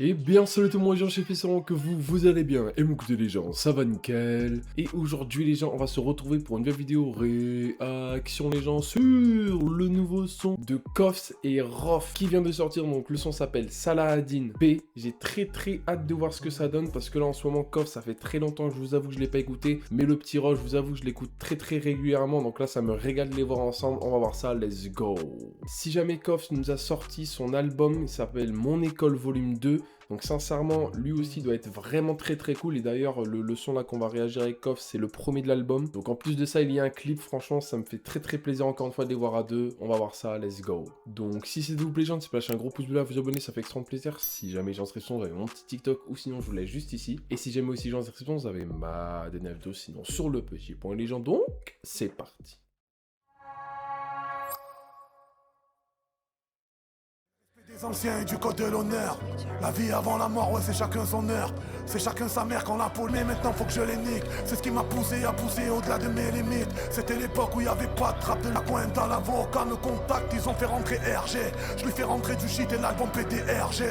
Et bien salut tout le monde, les gens, j'espère que vous allez bien. Et mon côté les gens, ça va nickel. Et aujourd'hui les gens, on va se retrouver pour une nouvelle vidéo réaction les gens sur le nouveau son de Koffs et Rof qui vient de sortir. Donc le son s'appelle Saladin B. J'ai très hâte de voir ce que ça donne parce que là en ce moment Koffs, ça fait très longtemps que je vous avoue que je l'ai pas écouté. Mais le petit Rof, je vous avoue que je l'écoute très régulièrement. Donc là ça me régale de les voir ensemble. On va voir ça, let's go. Si jamais Koffs nous a sorti son album, il s'appelle Mon École Volume 2. Donc sincèrement, lui aussi doit être vraiment très cool. Et d'ailleurs, le son là qu'on va réagir avec Koff, c'est le premier de l'album. Donc en plus de ça, il y a un clip. Franchement, ça me fait très plaisir encore une fois de les voir à deux. On va voir ça, let's go. Donc si c'est de vous plaît, gens, c'est lâcher un gros pouce bleu à vous abonner, ça fait extrêmement plaisir. Si jamais j'ai inscription, vous avez mon petit TikTok ou sinon je vous laisse juste ici. Et si jamais aussi j'ai inscription, vous avez ma DNF2 sinon sur le petit point les gens. Donc c'est parti. Les anciens et du code de l'honneur. La vie avant la mort, ouais, c'est chacun son heure. C'est chacun sa mère quand la poule, mais maintenant faut que je les nique. C'est ce qui m'a poussé à pousser au-delà de mes limites. C'était l'époque où il y avait pas de trappe de la pointe à l'avocat me contacte, ils ont fait rentrer RG. Je lui fais rentrer du shit et l'album PDRG.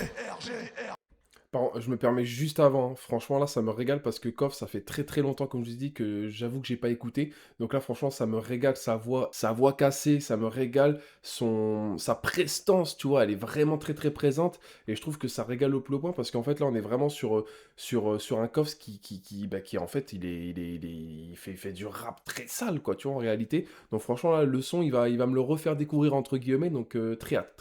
Pardon, je me permets juste avant, franchement là ça me régale parce que Koff ça fait très longtemps comme je vous dis que j'avoue que j'ai pas écouté, donc là franchement ça me régale, sa voix cassée, ça me régale, sa prestance tu vois, elle est vraiment très présente et je trouve que ça régale au plus haut point parce qu'en fait là on est vraiment sur un Koff qui en fait il fait du rap très sale quoi tu vois en réalité, donc franchement là le son il va me le refaire découvrir entre guillemets, donc très hâte.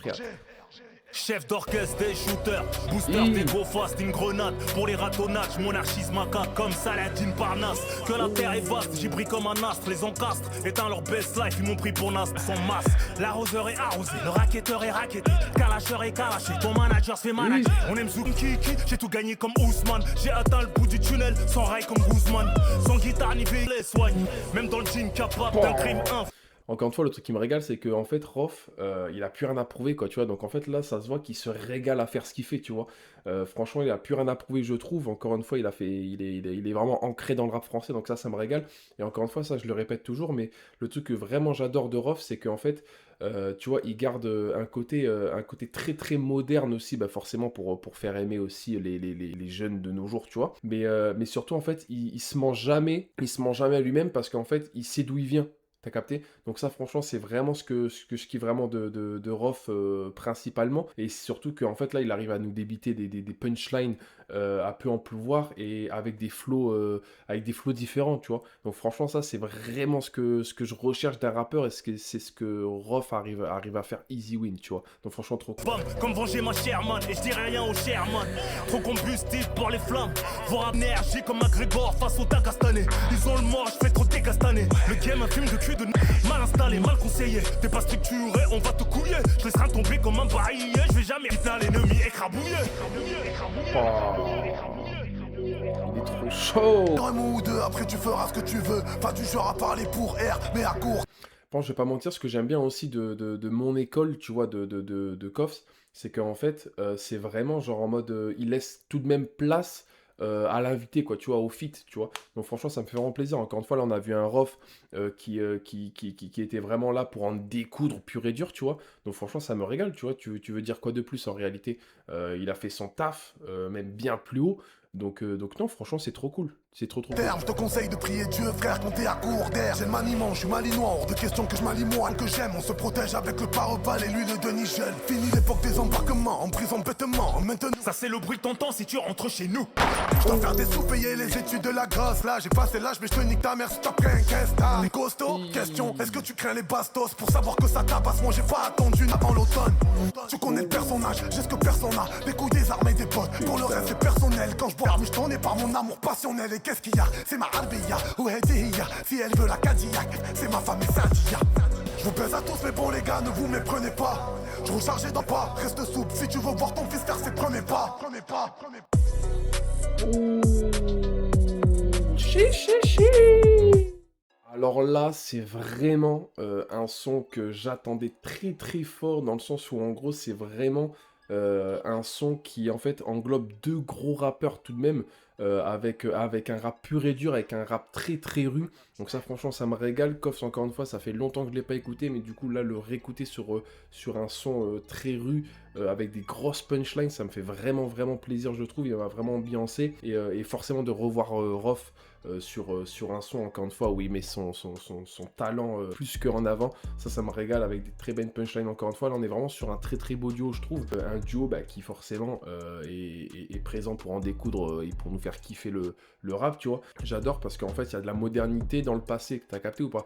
Chef d'orchestre des shooters, booster des go fast, une grenade pour les ratonnages, monarchisme macaque comme Saladin Parnasse. Que la terre est vaste, j'y brille comme un astre, les encastres, éteint leur best life, ils m'ont pris pour Nas, son masse. L'arroseur est arrosé, le racketteur est racketté, calacheur est calaché, ton manager se fait manager. On aime Zoom Kiki, j'ai tout gagné comme Ousmane, j'ai atteint le bout du tunnel, sans rail comme Guzman, sans guitare ni les soigne, même dans le jean capable d'un crime inf. Encore une fois, le truc qui me régale, c'est qu'en fait, Rof, il a plus rien à prouver, quoi, tu vois. Donc en fait, là, ça se voit qu'il se régale à faire ce qu'il fait, tu vois. Franchement, il a plus rien à prouver, je trouve. Encore une fois, il est vraiment ancré dans le rap français, donc ça me régale. Et encore une fois, ça, je le répète toujours, mais le truc que vraiment j'adore de Rof, c'est qu'en fait, tu vois, il garde un côté très moderne aussi, bah forcément pour faire aimer aussi les jeunes de nos jours, tu vois. Mais surtout, en fait, il se ment jamais à lui-même parce qu'en fait, il sait d'où il vient. T'as capté? Donc ça, franchement, c'est vraiment ce que je kiffe vraiment de Rof principalement. Et surtout qu'en fait, là, il arrive à nous débiter des punchlines à peu en pleuvoir et avec des flows différents, tu vois. Donc franchement, ça, c'est vraiment ce que je recherche d'un rappeur et c'est ce que Rof arrive à faire easy win, tu vois. Donc franchement, trop cool. Bam, comme venger ma chère man, et je dis rien au cher man. Trop combustible pour les flammes, voir énergie comme McGregor face au Dagastanais. Ils ont le mort, je fais trop dégastaner. Le game, un film de cul de mal installé, mal conseillé. T'es pas structuré, on va te couiller. Je laisserai tomber comme un baillet. Je vais jamais éteindre l'ennemi écrabouillé. Il est trop chaud. Un mot ou deux, après tu feras ce que tu veux. Pas du genre à parler pour R, mais à court. Bon, je vais pas mentir, ce que j'aime bien aussi de mon école, tu vois, de Koffs, c'est qu'en fait, c'est vraiment genre en mode, il laisse tout de même place à l'invité, quoi, tu vois, au feat, tu vois. Donc franchement, ça me fait vraiment plaisir. Encore une fois, là, on a vu un Rof qui était vraiment là pour en découdre pur et dur, tu vois. Donc franchement, ça me régale, tu vois. Tu veux dire quoi de plus en réalité? Il a fait son taf, même bien plus haut. Donc non, franchement, c'est trop cool. C'est trop cool. Je te conseille de prier Dieu, frère, quand t'es à court d'air. J'ai le maniement, je suis malinois, hors de question que je m'allie moi. Que j'aime, on se protège avec le pare-balles et l'huile de Nigel. Fini l'époque des embarquements, en prison bêtement. Maintenant, Ça c'est le bruit de ton temps si tu rentres chez nous. je dois faire des sous, payer les études de la gosse. Là, j'ai passé l'âge, mais je te nique ta mère si t'as pris un caisse. T'es costaud? Question, est-ce que tu crains les bastos? Pour savoir que ça tabasse, moi j'ai pas attendu avant l'automne. Tu connais le personnage, j'ai ce que personne n'a. Les coups des armes et des potes. Pour le reste, c'est personnel. Quand je bois, je t'en ai par mon amour passionnel. Et qu'est-ce qu'il y a? C'est ma Albeya ou Hedéia. Si elle veut la Cadillac, c'est ma femme et Sadia. Je vous baise à tous, mais bon, les gars, ne vous méprenez pas. Je roule chargé dans pas, reste souple. Si tu veux voir ton fils faire ses premiers pas. Alors là, c'est vraiment un son que j'attendais très fort, dans le sens où en gros, c'est vraiment un son qui en fait englobe deux gros rappeurs tout de même, avec un rap pur et dur, avec un rap très rue. Donc ça, franchement, ça me régale. Koffs, encore une fois, ça fait longtemps que je ne l'ai pas écouté, mais du coup, là, le réécouter sur un son très rue, avec des grosses punchlines, ça me fait vraiment plaisir, je trouve. Il m'a vraiment ambiancé, et forcément de revoir Rof sur un son, encore une fois, où il met son talent plus qu'en avant, ça me régale avec des très belles punchlines, encore une fois. Là, on est vraiment sur un très beau duo, je trouve. Un duo qui forcément est présent pour en découdre et pour nous faire kiffer le rap, tu vois. J'adore parce qu'en fait, il y a de la modernité dans le passé, t'as capté ou pas?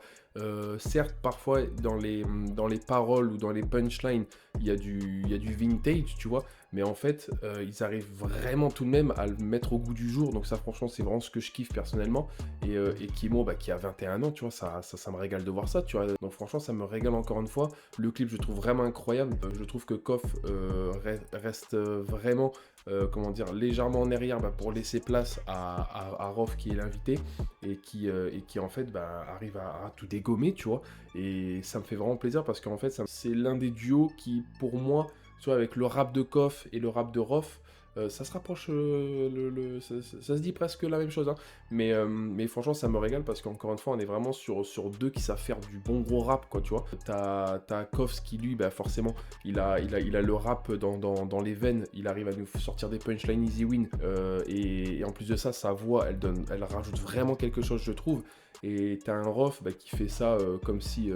Certes, parfois, dans les paroles ou dans les punchlines, il y a du vintage, tu vois, mais en fait, ils arrivent vraiment tout de même à le mettre au goût du jour, donc ça, franchement, c'est vraiment ce que je kiffe personnellement, et Kimo, qui a 21 ans, tu vois, ça me régale de voir ça, tu vois, donc franchement, ça me régale encore une fois. Le clip, je trouve vraiment incroyable. Je trouve que Koff reste vraiment, comment dire, légèrement en arrière pour laisser place à Rof, qui est l'invité, et qui en fait arrive à tout dégommer, tu vois, et ça me fait vraiment plaisir parce qu'en fait c'est l'un des duos qui, pour moi, tu vois, avec le rap de Koff et le rap de Rof, ça se rapproche, ça se dit presque la même chose, hein. Mais franchement, ça me régale parce qu'encore une fois, on est vraiment sur deux qui savent faire du bon gros rap, quoi, tu vois. T'as Koff qui, lui, forcément, il a le rap dans les veines, il arrive à nous sortir des punchlines easy win, et en plus de ça, sa voix, elle rajoute vraiment quelque chose, je trouve. Et t'as un Rof qui fait ça comme si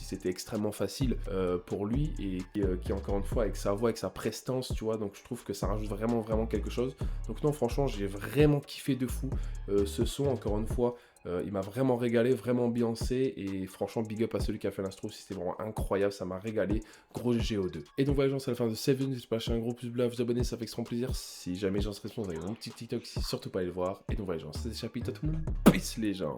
c'était extrêmement facile pour lui, et qui encore une fois, avec sa voix, avec sa prestance, tu vois, donc je trouve que ça rajoute vraiment quelque chose. Donc non, franchement, j'ai vraiment kiffé de fou ce son, encore une fois. Il m'a vraiment régalé, vraiment ambiancé, et franchement, big up à celui qui a fait l'instro, c'était vraiment incroyable, ça m'a régalé. Gros GO2. Et donc voilà, les gens, c'est la fin de cette vidéo. J'espère que un gros pouce bleu à vous abonner, ça fait extrêmement plaisir. Si jamais j'en serais responsable, vous avez mon petit TikTok, surtout pas aller le voir. Et donc voilà, les gens, c'est le chapitre à tout le monde. Peace les gens.